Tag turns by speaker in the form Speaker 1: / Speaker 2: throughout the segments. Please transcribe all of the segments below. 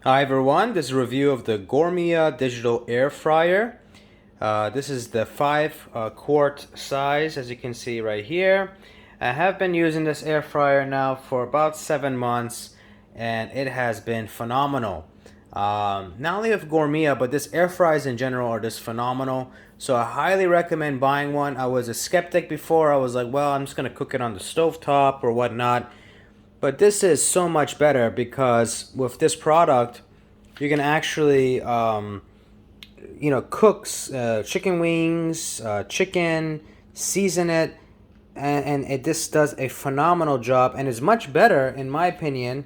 Speaker 1: Hi everyone, this is a review of the Gourmia digital air fryer. This is the 5 quart size, as you can see right here. I have been using this air fryer now for about 7 months and it has been phenomenal. Not only of Gourmia, but this air fryers in general are just phenomenal. So I highly recommend buying one. I was a skeptic before. I was like, well, I'm just going to cook it on the stovetop or whatnot. But this is so much better because with this product, you can actually, cook chicken wings, chicken, season it, and it just does a phenomenal job and is much better, in my opinion,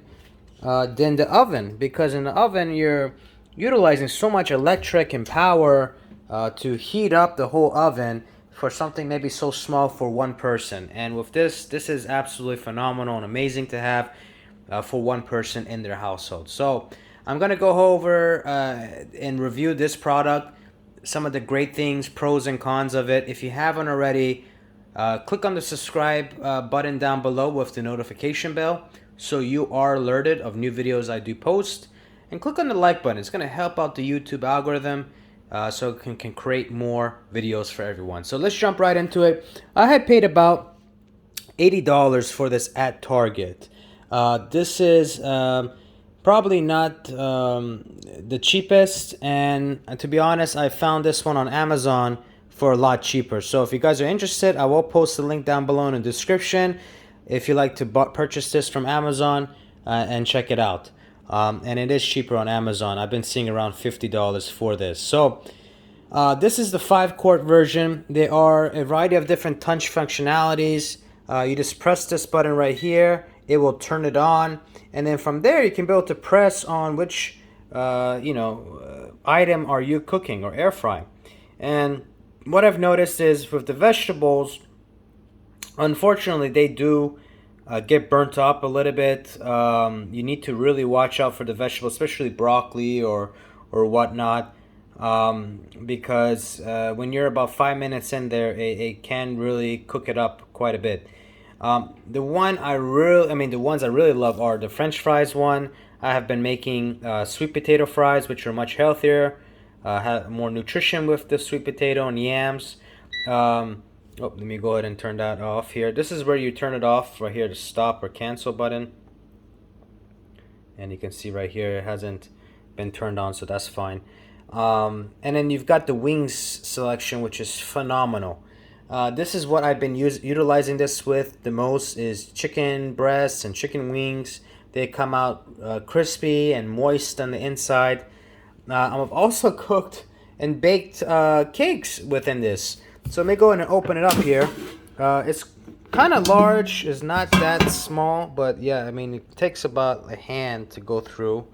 Speaker 1: than the oven. Because in the oven, you're utilizing so much electric and power to heat up the whole oven for something maybe so small for one person. And with this is absolutely phenomenal and amazing to have for one person in their household. So I'm gonna go over and review this product, some of the great things, pros and cons of it. If you haven't already, click on the subscribe button down below with the notification bell so you are alerted of new videos I do post. And click on the like button. It's going to help out the YouTube algorithm so it can create more videos for everyone. So let's jump right into it. I had paid about $80 for this at Target. This is probably not the cheapest, and to be honest, I found this one on Amazon for a lot cheaper. So if you guys are interested, I will post the link down below in the description if you like to purchase this from Amazon and check it out. And it is cheaper on Amazon. I've been seeing around $50 for this. So this is the 5 quart version. There are a variety of different touch functionalities. You just press this button right here. It will turn it on. And then from there, you can be able to press on which item are you cooking or air frying. And what I've noticed is with the vegetables, unfortunately, they do get burnt up a little bit. You need to really watch out for the vegetables, especially broccoli or whatnot, because when you're about 5 minutes in there, it can really cook it up quite a bit. The ones I really love are the French fries one. I have been making sweet potato fries, which are much healthier, have more nutrition with the sweet potato and yams. Let me go ahead and turn that off here. This is where you turn it off right here, the stop or cancel button. And you can see right here it hasn't been turned on, so that's fine. And then you've got the wings selection, which is phenomenal. This is what I've been utilizing this with the most is chicken breasts and chicken wings. They come out crispy and moist on the inside. I've also cooked and baked cakes within this. So let me go ahead and open it up here. It's kind of large. It's not that small, but yeah, I mean, it takes about a hand to go through,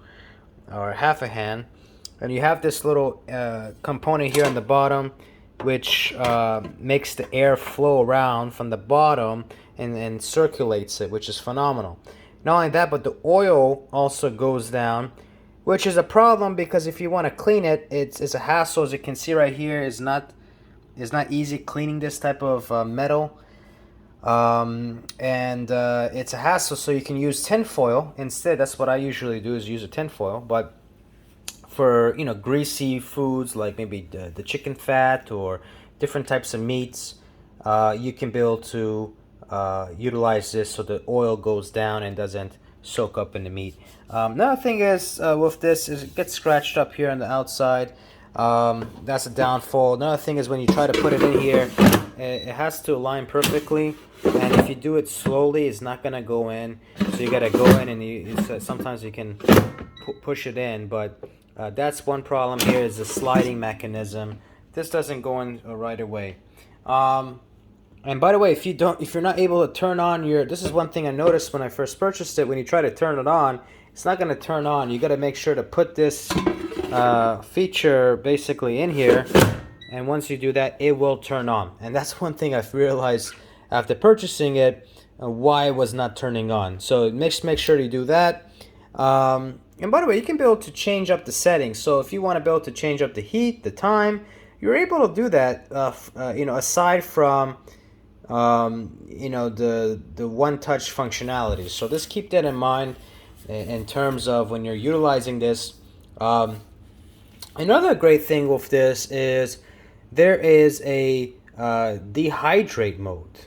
Speaker 1: or half a hand. And you have this little component here on the bottom, which makes the air flow around from the bottom and circulates it, which is phenomenal. Not only that, but the oil also goes down, which is a problem because if you want to clean it, it's a hassle. As you can see right here, it's not easy cleaning this type of metal, and it's a hassle. So you can use tinfoil instead. That's what I usually do, is use a tinfoil. But for greasy foods like maybe the chicken fat or different types of meats, you can be able to utilize this so the oil goes down and doesn't soak up in the meat. Another thing is with this is it gets scratched up here on the outside. That's a downfall. Another thing is when you try to put it in here, it has to align perfectly, and if you do it slowly, it's not gonna go in. So you gotta go in and sometimes you can push it in, but that's one problem here is the sliding mechanism. This doesn't go in right away. And by the way, if you're not able to turn on this is one thing I noticed when I first purchased it. When you try to turn it on, it's not going to turn on. You got to make sure to put this feature basically in here, and once you do that, it will turn on. And that's one thing I've realized after purchasing it, why it was not turning on. So make sure you do that. And by the way, you can be able to change up the settings. So if you want to be able to change up the heat, the time, you're able to do that. Aside from the one touch functionality. So just keep that in mind. in terms of when you're utilizing this. Um, Another great thing with this is there is a dehydrate mode,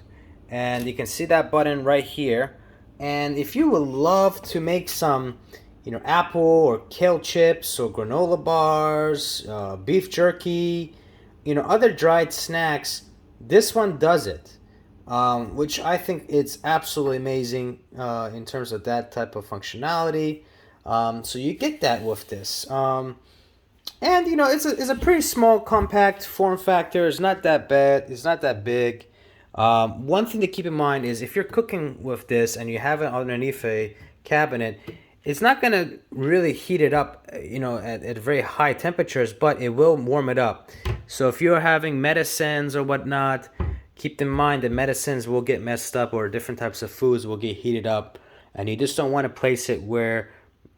Speaker 1: and you can see that button right here. And if you would love to make some, apple or kale chips or granola bars, beef jerky, other dried snacks, this one does it, which I think it's absolutely amazing in terms of that type of functionality. So you get that with this. And it's a pretty small, compact form factor. It's not that bad. It's not that big. One thing to keep in mind is if you're cooking with this and you have it underneath a cabinet, it's not gonna really heat it up, at very high temperatures, but it will warm it up. So if you're having medicines or whatnot, keep in mind that medicines will get messed up, or different types of foods will get heated up, and you just don't want to place it where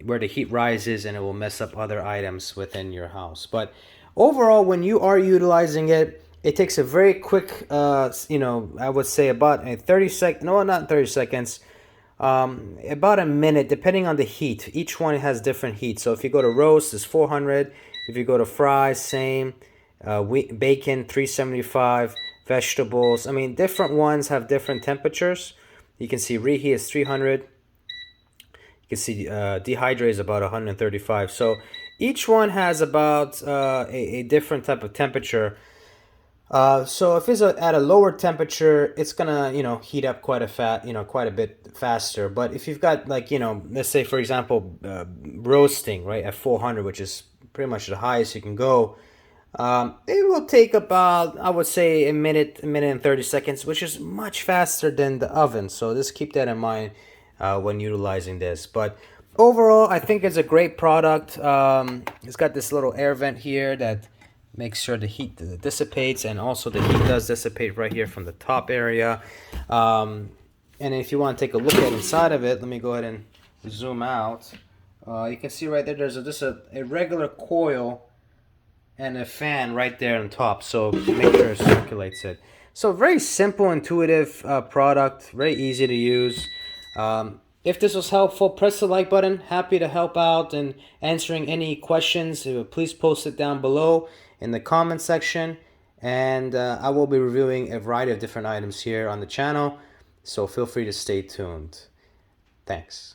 Speaker 1: the heat rises and it will mess up other items within your house. But overall, when you are utilizing it, it takes a very quick, I would say about a 30 sec, no, not 30 seconds, about a minute, depending on the heat. Each one has different heat. So if you go to roast, it's 400. If you go to fries, same. Bacon, 375. Vegetables, I mean, different ones have different temperatures. You can see reheat is 300. You can see dehydrate is about 135. So each one has about a different type of temperature. So if it's at a lower temperature, it's gonna heat up quite a bit faster. But if you've got, like, let's say for example, roasting right at 400, which is pretty much the highest you can go, it will take about, I would say, a minute and 30 seconds, which is much faster than the oven. So just keep that in mind when utilizing this. But overall, I think it's a great product. It's got this little air vent here that makes sure the heat dissipates, and also the heat does dissipate right here from the top area. And if you want to take a look at inside of it, let me go ahead and zoom out. You can see right there, there's just a regular coil and a fan right there on top, so make sure it circulates it. So very simple, intuitive product, very easy to use. If this was helpful, press the like button. Happy to help out and answering any questions. Please post it down below in the comment section, and I will be reviewing a variety of different items here on the channel, so feel free to stay tuned. Thanks.